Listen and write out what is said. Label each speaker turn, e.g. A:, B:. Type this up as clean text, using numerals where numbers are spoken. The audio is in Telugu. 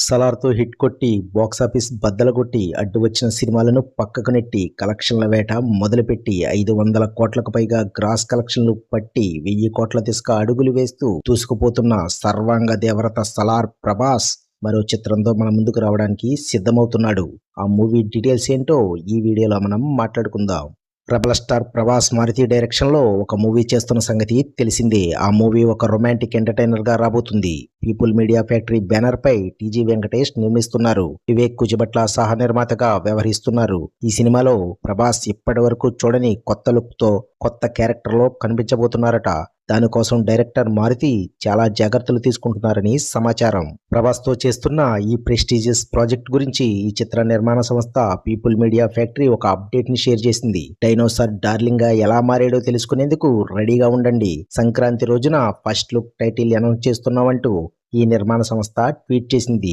A: సలార్తో హిట్ కొట్టి బాక్సాఫీస్ బద్దలగొట్టి అడ్డు వచ్చిన సినిమాలను పక్కకు నెట్టి కలెక్షన్ల వేట మొదలుపెట్టి 500 కోట్లకు పైగా గ్రాస్ కలెక్షన్లు పట్టి 1000 కోట్ల దిశగా అడుగులు వేస్తూ దూసుకుపోతున్న సర్వాంగ దేవరత సలార్ ప్రభాస్ మరో చిత్రంతో మన ముందుకు రావడానికి సిద్ధమవుతున్నాడు. ఆ మూవీ డీటెయిల్స్ ఏంటో ఈ వీడియోలో మనం మాట్లాడుకుందాం. Rebel star Prabhas Maruthi direction లో ఒక మూవీ చేస్తున్న సంగతి తెలిసిందే. ఆ మూవీ ఒక రొమాంటిక్ ఎంటర్టైనర్ గా రాబోతుంది. పీపుల్ మీడియా ఫ్యాక్టరీ బ్యానర్ పై టీజీ వెంకటేష్ నిర్మిస్తున్నారు. వివేక్ కుజిబట్ల సహ నిర్మాతగా వ్యవహరిస్తున్నారు. ఈ సినిమాలో ప్రభాస్ ఇప్పటి వరకు చూడని కొత్త లుక్ తో కొత్త క్యారెక్టర్ లో కనిపించబోతున్నారట. దానికోసం డైరెక్టర్ మారుతి చాలా జాగ్రత్తలు తీసుకుంటున్నారని సమాచారం. ప్రభాస్ తో చేస్తున్న ఈ ప్రెస్టీజియస్ ప్రాజెక్ట్ గురించి ఈ చిత్ర నిర్మాణ సంస్థ పీపుల్ మీడియా ఫ్యాక్టరీ ఒక అప్డేట్ ని షేర్ చేసింది. డైనోసార్ డార్లింగ్ గా ఎలా మారాడో తెలుసుకునేందుకు రెడీగా ఉండండి. సంక్రాంతి రోజున ఫస్ట్ లుక్ టైటిల్ అనౌన్స్ చేస్తున్నామంటూ ఈ నిర్మాణ సంస్థ ట్వీట్ చేసింది.